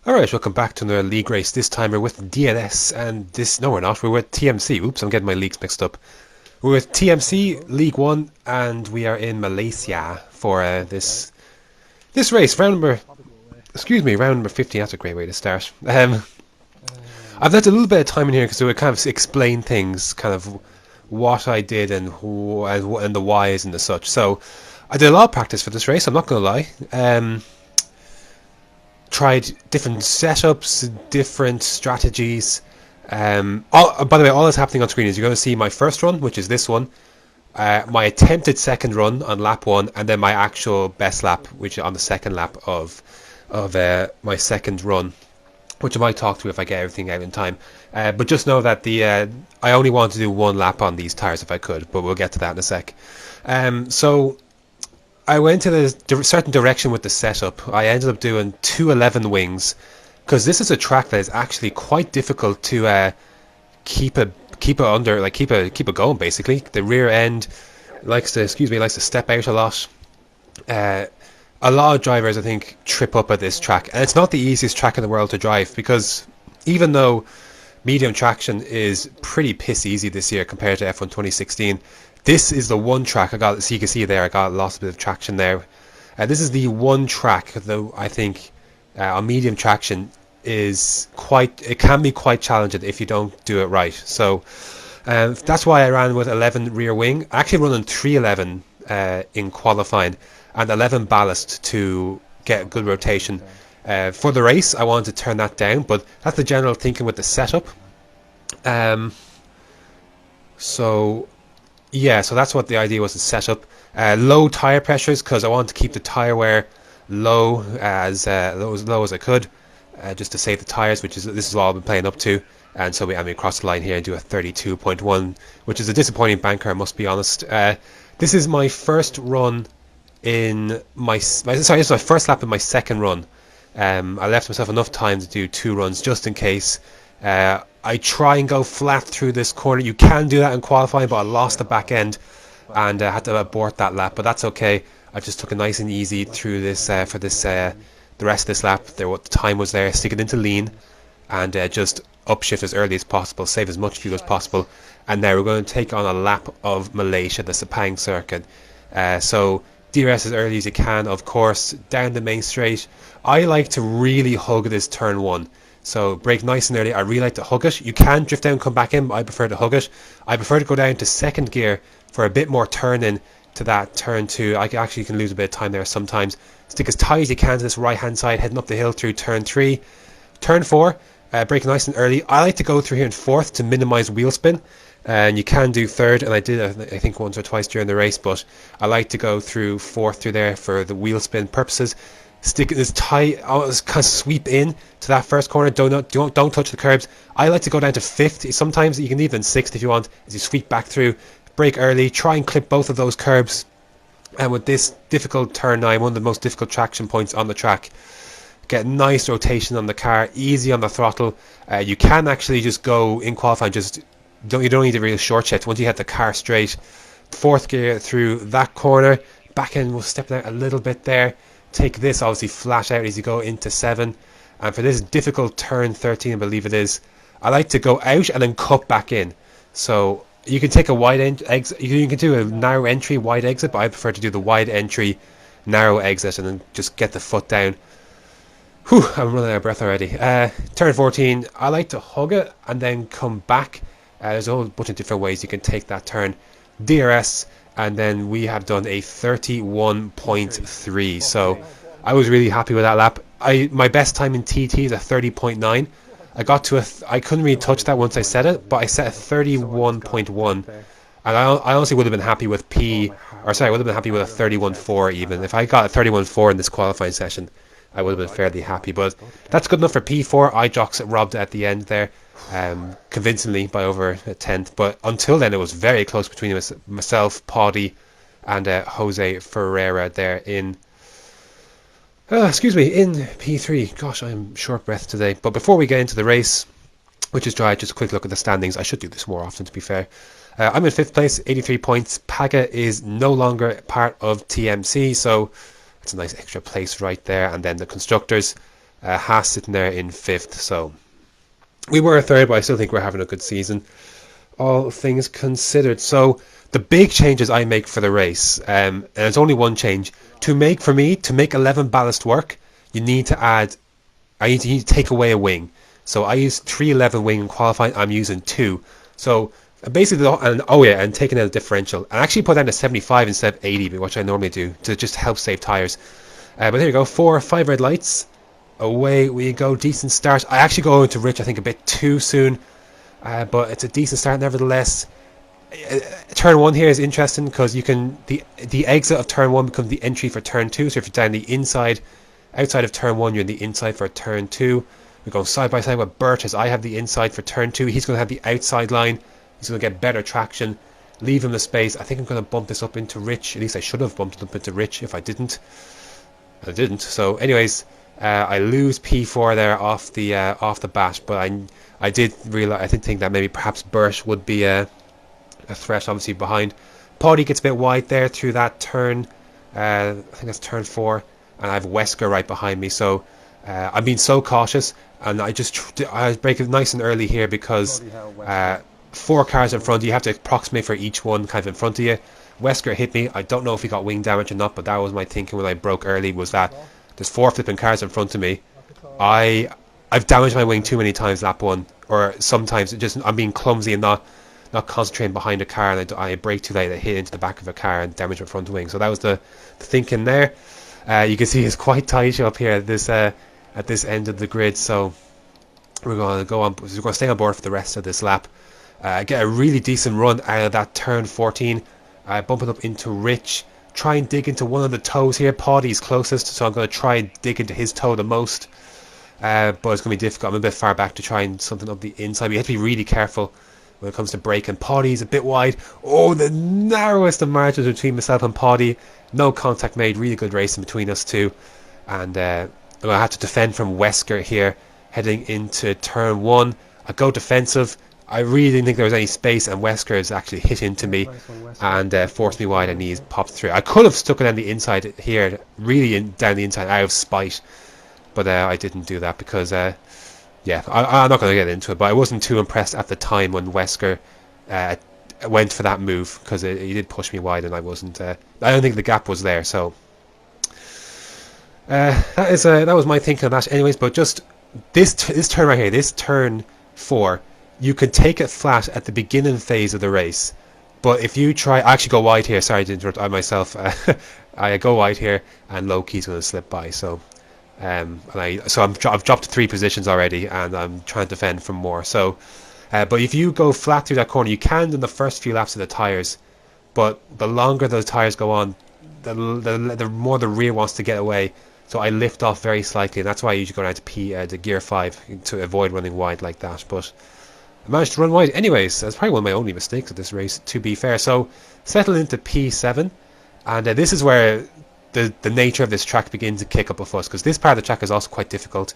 Alright, welcome back to another league race. This time we're with DNS and this... No, we're not. We're with TMC. Oops, I'm getting my leagues mixed up. We're with TMC, League 1, and we are in Malaysia for this race. Round number 15. That's a great way to start. I've left a little bit of time in here because we kind of explain things, kind of what I did and who and the whys and the such. So I did a lot of practice for this race, I'm not going to lie. Tried different setups, different strategies. By the way, all that's happening on screen is you're going to see my first run, which is this one, my attempted second run on lap 1, and then my actual best lap, which is on the second lap of my second run, which I might talk to if I get everything out in time. But just know that I only want to do one lap on these tyres if I could, but we'll get to that in a sec. So I went in a certain direction with the setup. I ended up doing 211 wings because this is a track that is actually quite difficult to keep it going. Basically, the rear end likes to step out a lot. A lot of drivers, I think, trip up at this track, and it's not the easiest track in the world to drive because even though medium traction is pretty piss easy this year compared to F1 2016. This is the one track I got, as you can see there, I got lost a bit of traction there. This is the one track, though, I think on medium traction it can be quite challenging if you don't do it right. So that's why I ran with 11 rear wing. I actually running 311 in qualifying and 11 ballast to get good rotation. For the race, I wanted to turn that down, but that's the general thinking with the setup. So that's what the idea was, to set up low tire pressures because I wanted to keep the tire wear low as low as I could, just to save the tires, this is what I've been playing up to. And so we cross the line here and do a 32.1, which is a disappointing banker, I must be honest. This is my first run in this is my first lap in my second run. I left myself enough time to do 2 runs just in case. I try and go flat through this corner. You can do that in qualifying, but I lost the back end and had to abort that lap. But that's okay. I just took it nice and easy through this for the rest of this lap. The time was there. Stick it into lean and just upshift as early as possible. Save as much fuel as possible. And now we're going to take on a lap of Malaysia, the Sepang circuit. So DRS as early as you can, of course. Down the main straight. I like to really hug this turn 1. So brake nice and early. I really like to hug it. You can drift down and come back in, but I prefer to hug it. I prefer to go down to second gear for a bit more turn in to that turn 2. I actually can lose a bit of time there sometimes. Stick as tight as you can to this right hand side, heading up the hill through turn 3. Turn 4, brake nice and early. I like to go through here in 4th to minimise wheel spin. And you can do 3rd, and I did I think once or twice during the race, but I like to go through 4th through there for the wheel spin purposes. Stick it as tight, kind of sweep in to that first corner. Don't touch the curbs. I like to go down to 5th. Sometimes you can leave in 6th if you want, as you sweep back through. Brake early, try and clip both of those curbs. And with this difficult turn 9, one of the most difficult traction points on the track, get nice rotation on the car, easy on the throttle. You can actually just go in qualifying, you don't need a real short shift. Once you hit the car straight, 4th gear through that corner, back end will step out a little bit there. Take this obviously flat out as you go into 7, and for this difficult turn 13, I believe it is, I like to go out and then cut back in. So you can take a wide exit, you can do a narrow entry wide exit, but I prefer to do the wide entry narrow exit and then just get the foot down. Whew, I'm running out of breath already. Turn 14, I like to hug it and then come back. There's a whole bunch of different ways you can take that turn. DRS, and then we have done a 31.3. So I was really happy with that lap. My best time in TT is a 30.9. I got to I couldn't really touch that once I set it, but I set a 31.1. And I honestly would have been happy with I would have been happy with a 31.4 even. If I got a 31.4 in this qualifying session, I would have been fairly happy. But that's good enough for P4. iJox robbed at the end there. Convincingly by over a tenth, but until then it was very close between myself, Paddy, and Jose Ferreira there in P3. Gosh, I'm short breath today. But before we get into the race, which is dry, just a quick look at the standings. I should do this more often, to be fair. I'm in 5th place, 83 points. Paga is no longer part of TMC, so it's a nice extra place right there. And then the constructors, Haas sitting there in 5th. So we were 3rd, but I still think we're having a good season, all things considered. So the big changes I make for the race, and it's only one change. For me to make 11 ballast work, you need to add. I need to take away a wing. So I use 311 wing in qualifying. I'm using 2. So basically, and taking out a differential. And actually put down a 75 instead of 80, which I normally do to just help save tires. But there you go. 5 red lights. Away we go. Decent start. I actually go into Rich, I think, a bit too soon. But it's a decent start nevertheless. Turn 1 here is interesting because you can the exit of turn 1 becomes the entry for turn 2. So if you're down the outside of turn 1, you're in the inside for turn 2. We're going side by side with Bert as I have the inside for turn 2. He's going to have the outside line. He's going to get better traction. Leave him the space. I think I'm going to bump this up into Rich. At least I should have bumped it up into Rich if I didn't. I didn't. So anyways, I lose P4 there off the bat. But I did realize, I did think that maybe perhaps Bert would be a threat obviously behind. Paddy gets a bit wide there through that turn. I think that's turn 4. And I have Wesker right behind me. So I'm being so cautious. And I break it nice and early here because 4 cars in front of you. You have to approximate for each one kind of in front of you. Wesker hit me. I don't know if he got wing damage or not, but that was my thinking when I broke early, was that there's 4 flipping cars in front of me. I've damaged my wing too many times lap 1, or sometimes I'm being clumsy and not concentrating behind a car, and I brake too late. I hit into the back of a car and damaged my front wing. So that was the thinking there. You can see it's quite tight up here at this end of the grid. So we're going to go on. We're going to stay on board for the rest of this lap. Get a really decent run out of that turn 14. Bump it up into Rich. Try and dig into one of the toes here. Paddy's closest, so I'm going to try and dig into his toe the most. But it's going to be difficult. I'm a bit far back to try and something up the inside. We have to be really careful when it comes to braking. Paddy's a bit wide. Oh, the narrowest of margins between myself and Paddy. No contact made. Really good racing between us two. And I'm going to have to defend from Wesker here, heading into turn 1. I go defensive. I really didn't think there was any space, and Wesker has actually hit into me and forced me wide, and he's popped through. I could have stuck it on the inside here, really down the inside out of spite, but I didn't do that because, I'm not going to get into it, but I wasn't too impressed at the time when Wesker went for that move, because he did push me wide, and I wasn't. I don't think the gap was there, so that was my thinking on that. Anyways, but just this turn right here, this turn 4. You can take it flat at the beginning phase of the race, but if you try, I actually go wide here. Sorry to interrupt. I myself, I go wide here, and low key's going to slip by. So, I've dropped 3 positions already, and I'm trying to defend from more. So, but if you go flat through that corner, you can in the first few laps of the tires, but the longer those tires go on, the more the rear wants to get away. So I lift off very slightly, and that's why I usually go down to the gear 5 to avoid running wide like that. But I managed to run wide anyways. That's probably one of my only mistakes of this race, to be fair. So settle into P7, and this is where the nature of this track begins to kick up a fuss, because this part of the track is also quite difficult,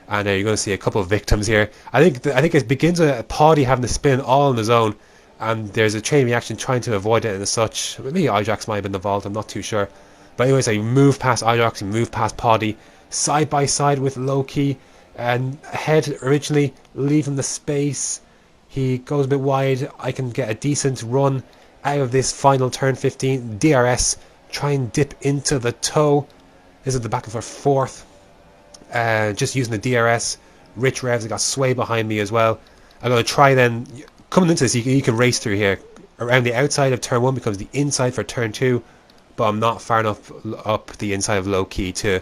and you're going to see a couple of victims here. I think it begins with a Paddy having to spin all on his own, and there's a chain reaction trying to avoid it and such. Maybe Ajax might have been involved, I'm not too sure. But anyways, I move past Ajax and move past Paddy, side by side with Loki, and ahead originally, leaving the space. He goes a bit wide. I can get a decent run out of this final turn 15. DRS, try and dip into the toe. This is the battle for 4th. Just using the DRS. Rich revs, I got Sway behind me as well. I'm going to try then, coming into this, you can race through here. Around the outside of turn 1 becomes the inside for turn 2. But I'm not far enough up the inside of low key to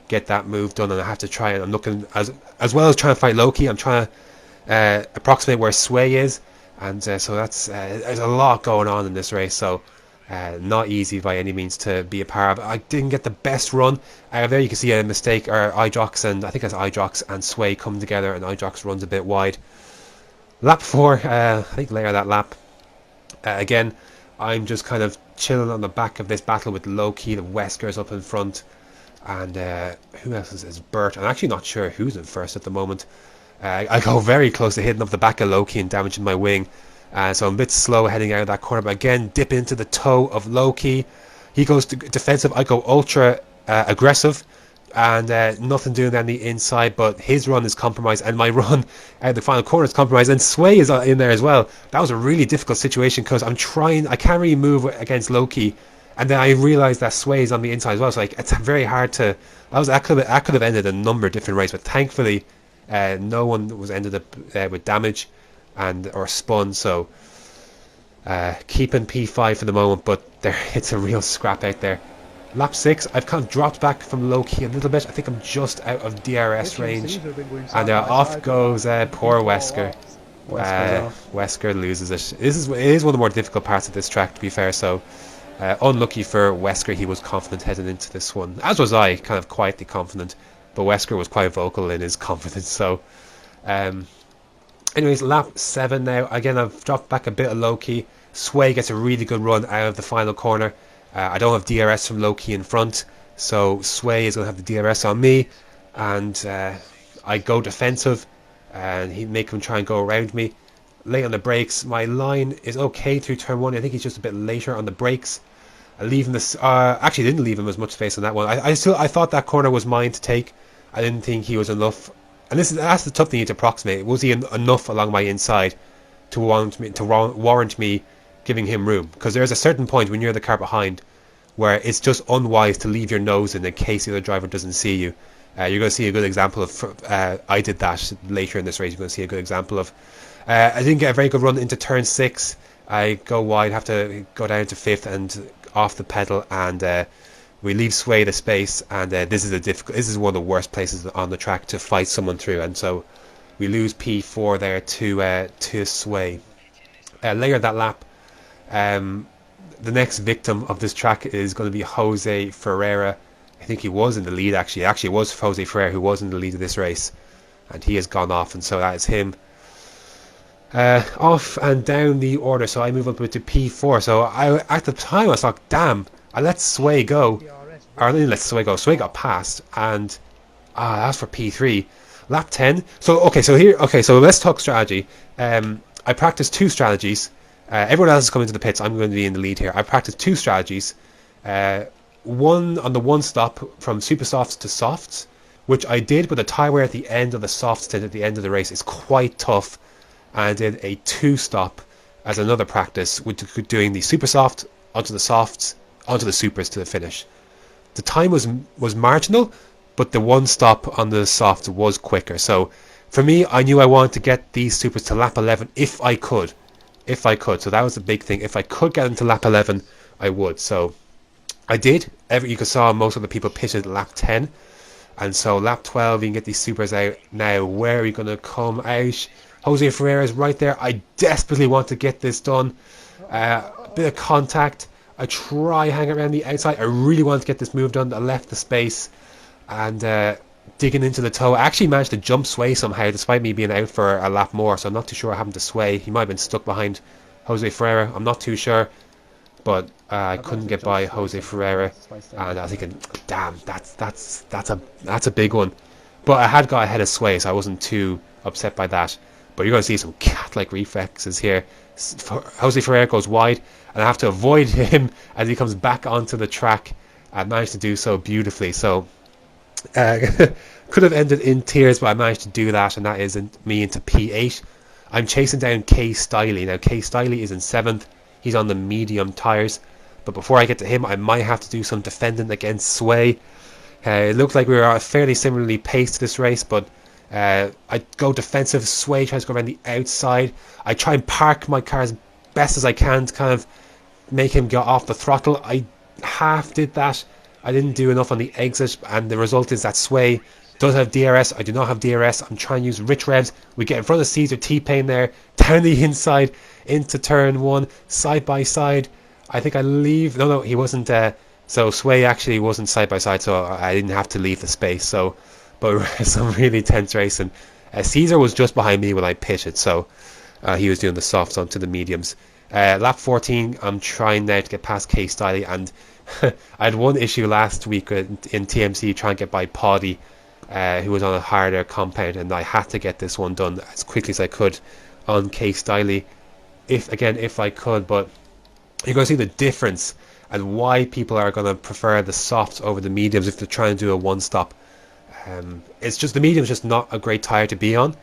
get that move done, and I have to try it. I'm looking, as well as trying to fight low key, I'm trying to approximate where Sway is, and so that's there's a lot going on in this race. So not easy by any means to be a part of. I didn't get the best run out of there. You can see a mistake, or Ijox and I think that's Ijox and Sway come together, and Ijox runs a bit wide. Lap 4, I think later that lap. Again, I'm just kind of chilling on the back of this battle with low key. The Weskers up in front, and who else is Bert? I'm actually not sure who's in first at the moment. I go very close to hitting up the back of Loki and damaging my wing, so I'm a bit slow heading out of that corner. But again, dip into the toe of Loki. He goes defensive. I go ultra aggressive. and nothing doing on the inside, but his run is compromised, and my run at the final corner is compromised, and Sway is in there as well. That was a really difficult situation because I can't really move against Loki, and then I realised that Sway is on the inside as well. So like, it's very hard to. That could have ended a number of different ways, but thankfully, no one was ended up with damage or spun. So keeping P5 for the moment, but it's a real scrap out there. Lap 6, I've kind of dropped back from low-key a little bit. I think I'm just out of DRS range. And off goes poor Wesker. Wesker loses it. It is one of the more difficult parts of this track, to be fair. So unlucky for Wesker, he was confident heading into this one. As was I, kind of quietly confident. But Wesker was quite vocal in his confidence. So anyways, lap 7 now. Again, I've dropped back a bit of low-key. Sway gets a really good run out of the final corner. I don't have DRS from Loki in front, so Sway is going to have the DRS on me, and I go defensive, and he make him try and go around me. Late on the brakes, my line is okay through turn 1. I think he's just a bit later on the brakes. I leave him this. Actually, didn't leave him as much space on that one. I thought that corner was mine to take. I didn't think he was enough, and that's the tough thing to approximate. Was he enough along my inside to warrant me giving him room? Because there's a certain point when you're in the car behind where it's just unwise to leave your nose in case the other driver doesn't see you. You're going to see a good example of I did that later in this race. You're going to see a good example of I didn't get a very good run into turn 6. I go wide, have to go down to 5th and off the pedal, and we leave Sway the space, and this is one of the worst places on the track to fight someone through, and so we lose P4 there to Sway. Later that lap, the next victim of this track is going to be Jose Ferreira. I think he was in the lead, actually. Actually, it was Jose Ferreira who was in the lead of this race, and he has gone off, and so that is him. Off and down the order, so I move up to P4. So at the time I thought, damn, I let Sway go, or I didn't let Sway go. Sway got passed, and that's for P3. Lap 10. So let's talk strategy. I practiced 2 strategies. Everyone else is coming to the pits. I'm going to be in the lead here. I practiced 2 strategies. One on the one stop from super softs to softs, which I did with a tyre wear at the end of the soft stint at the end of the race. It's quite tough. And I did a 2 stop as another practice, with doing the super soft onto the softs onto the supers to the finish. The time was marginal, but the 1 stop on the soft was quicker. So for me, I knew I wanted to get these supers to lap 11 if I could. So that was the big thing. If I could get into lap 11, I would. So I did. You saw most of the people pitted lap 10, and so lap 12 you can get these supers out. Now where are we going to come out? Jose Ferreira is right there. I desperately want to get this done. A bit of contact. I try hang around the outside. I really want to get this move done. I left the space, and digging into the toe. I actually managed to jump Sway somehow, despite me being out for a lap more, so I'm not too sure what happened to Sway. He might have been stuck behind Jose Ferreira. I'm not too sure, but I couldn't get by Jose Ferreira, and I was thinking, damn, that's a big one. But I had got ahead of Sway, so I wasn't too upset by that. But you're going to see some cat-like reflexes here. Jose Ferreira goes wide, and I have to avoid him as he comes back onto the track. I managed to do so beautifully. So could have ended in tears, but I managed to do that, and that is me into P8. I'm chasing down Kay Stiley. Now Kay Stiley is in 7th. He's on the medium tyres, but before I get to him, I might have to do some defending against Sway. It looked like we were fairly similarly paced this race, but I go defensive. Sway tries to go around the outside. I try and park my car as best as I can to kind of make him get off the throttle. I half did that. I didn't do enough on the exit, and the result is that Sway does have DRS. I do not have DRS. I'm trying to use rich revs. We get in front of Caesar T-Pain there, down the inside into turn 1, side by side. I think I leave. No, he wasn't. So Sway actually wasn't side by side, so I didn't have to leave the space. So, but some really tense racing. Caesar was just behind me when I pitted, so he was doing the softs onto the mediums. Lap 14, I'm trying now to get past Kay Stiley, and I had one issue last week in TMC trying to get by Poddy, who was on a harder compound, and I had to get this one done as quickly as I could on Kay Stiley, if I could. But you're going to see the difference and why people are going to prefer the softs over the mediums if they're trying to do a one-stop. It's just the medium's just not a great tire to be on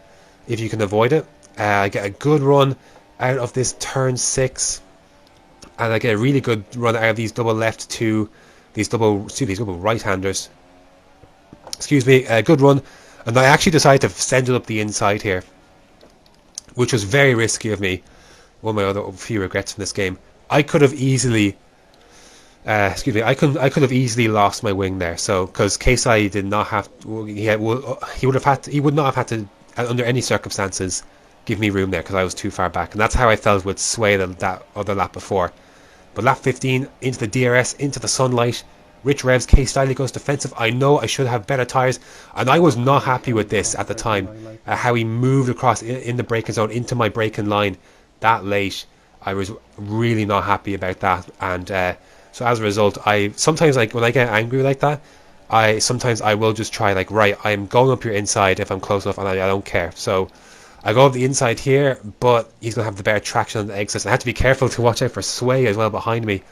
if you can avoid it. I get a good run out of this turn 6, and I get a really good run out of these double left to these double right-handers. Excuse me, a good run, and I actually decided to send it up the inside here, which was very risky of me. One of my other few regrets in this game. I could have easily, I could have easily lost my wing there. So because Keisai did not have, he would not have had to, under any circumstances, give me room there because I was too far back, and that's how I felt with Sway that other lap before. But lap 15 into the DRS, into the sunlight. Rich revs, K-Style goes defensive. I know I should have better tyres, and I was not happy with this at the time. How he moved across in the braking zone into my braking line that late. I was really not happy about that, and so as a result, I sometimes, like, when I get angry like that, I will just try, like, right, I'm going up your inside if I'm close enough, and I don't care. So I go up the inside here, but he's going to have the better traction on the exits. I have to be careful to watch out for Sway as well behind me.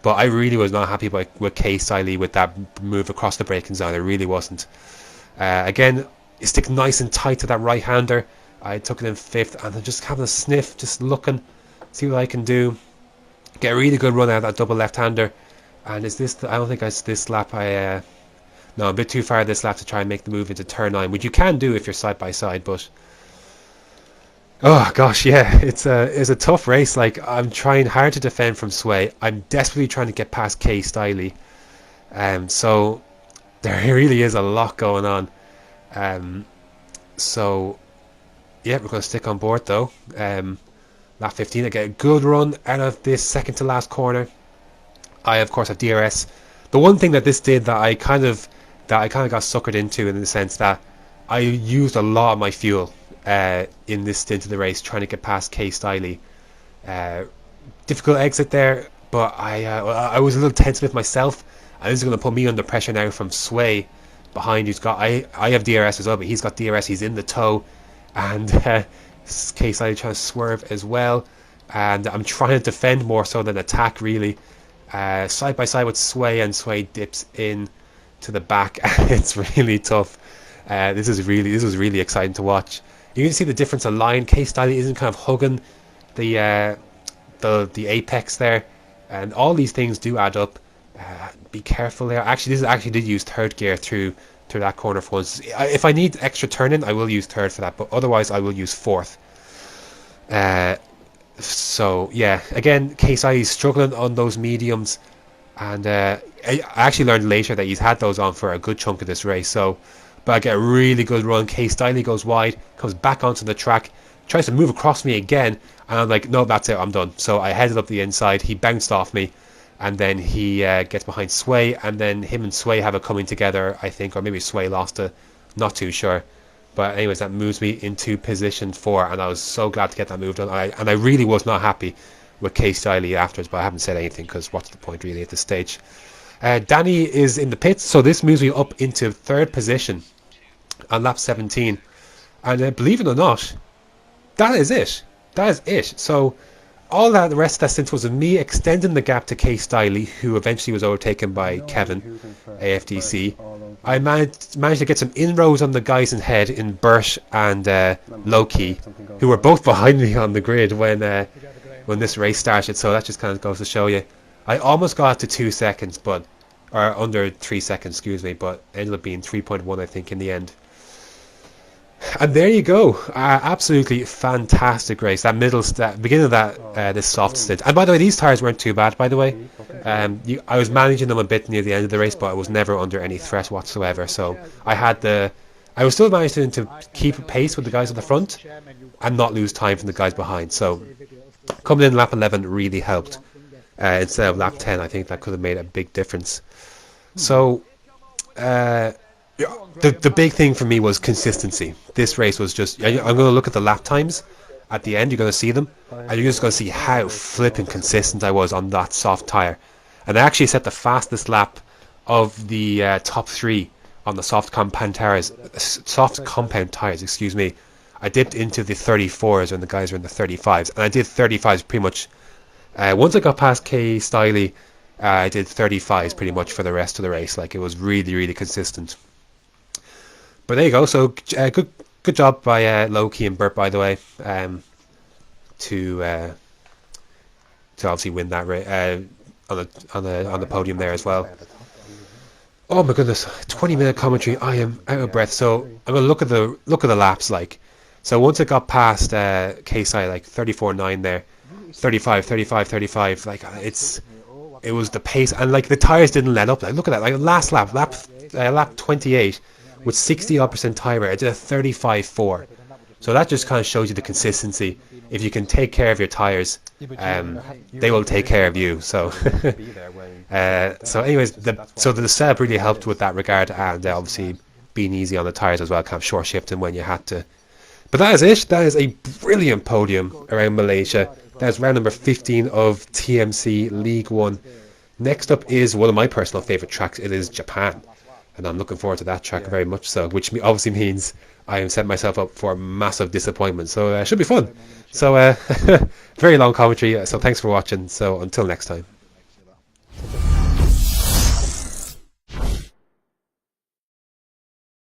But I really was not happy with K-Style with that move across the braking zone. I really wasn't. Again, stick nice and tight to that right-hander. I took it in 5th, and I'm just having a sniff, just looking, see what I can do. Get a really good run out of that double left-hander. And is this? I don't think it's this lap. No, I'm a bit too far this lap to try and make the move into turn 9, which you can do if you're side by side, but. Oh gosh, yeah, it's a tough race. Like, I'm trying hard to defend from Sway. I'm desperately trying to get past K-Style. So there really is a lot going on. So yeah, we're going to stick on board though. Lap 15, I get a good run out of this second to last corner. I of course have DRS. The one thing that this did that I kind of got suckered into, in the sense that I used a lot of my fuel in this stint of the race trying to get past K-Style. Difficult exit there, but I was a little tense with myself, and this is going to put me under pressure now from Sway behind, who's got, I have DRS as well, but he's got DRS, he's in the tow, and K-Style trying to swerve as well, and I'm trying to defend more so than attack, really. Side by side with Sway, and Sway dips in to the back. It's really tough. This was really exciting to watch. You can see the difference of line. K-Style isn't kind of hugging the apex there, and all these things do add up. Be careful there. Actually, this did use third gear through that corner for once. If I need extra turning, I will use third for that, but otherwise I will use fourth. So yeah, again, K-Style is struggling on those mediums, and I actually learned later that he's had those on for a good chunk of this race. So, but I get a really good run. K-Style goes wide, comes back onto the track, tries to move across me again, and I'm like, no, that's it, I'm done. So I headed up the inside. He bounced off me, and then he gets behind Sway, and then him and Sway have a coming together, I think, or maybe Sway lost it, not too sure. But anyways, that moves me into position 4, and I was so glad to get that move done. And I really was not happy with K-Style afterwards, but I haven't said anything because what's the point really at this stage. Danny is in the pits, so this moves me up into 3rd position on lap 17. And believe it or not, that is it. That is it. So all that, the rest of that stint was me extending the gap to K-Style, who eventually was overtaken by Kevin, AFDC. I managed to get some inroads on the guys in head in Burt and Loki, who were both behind me on the grid when this race started. So that just kind of goes to show you. I almost got to 2 seconds, or under 3 seconds, excuse me, but ended up being 3.1, I think, in the end. And there you go. Absolutely fantastic race. That beginning of that this soft stint. And by the way, these tyres weren't too bad, by the way. I was managing them a bit near the end of the race, but I was never under any threat whatsoever. So I was still managing to keep pace with the guys at the front and not lose time from the guys behind. So coming in lap 11 really helped. Instead of lap 10, I think that could have made a big difference. So the big thing for me was consistency. This race was just, I'm going to look at the lap times at the end, you're going to see them, and you're just going to see how flipping consistent I was on that soft tyre. And I actually set the fastest lap of the top 3 on the soft compound tyres, excuse me. I dipped into the 34s when the guys were in the 35s, and I did 35s pretty much once I got past K-Style. I did 35s pretty much for the rest of the race. Like, it was really, really consistent. But there you go. So good job by Loki and Burt, by the way, to uh, to obviously win that race on the podium there as well. Oh my goodness, 20-minute commentary. I am out of breath. So I'm gonna look at the laps. Like, so once it got past KSI, like 34.9 there, 35, 35, 35. Like, it was the pace, and like the tires didn't let up. Like, look at that. Like, last lap 28 with 60% tire wear. I did a 35.4. So that just kind of shows you the consistency. If you can take care of your tires, they will take care of you. So, so anyways, the setup really helped with that regard, and obviously being easy on the tires as well, kind of short shifting when you had to. But that is it. That is a brilliant podium around Malaysia. That's round number 15 of TMC League One. Next up is one of my personal favorite tracks. It is Japan, and I'm looking forward to that track very much so, which obviously means I am setting myself up for massive disappointment. So it should be fun. So very long commentary. So thanks for watching. So until next time.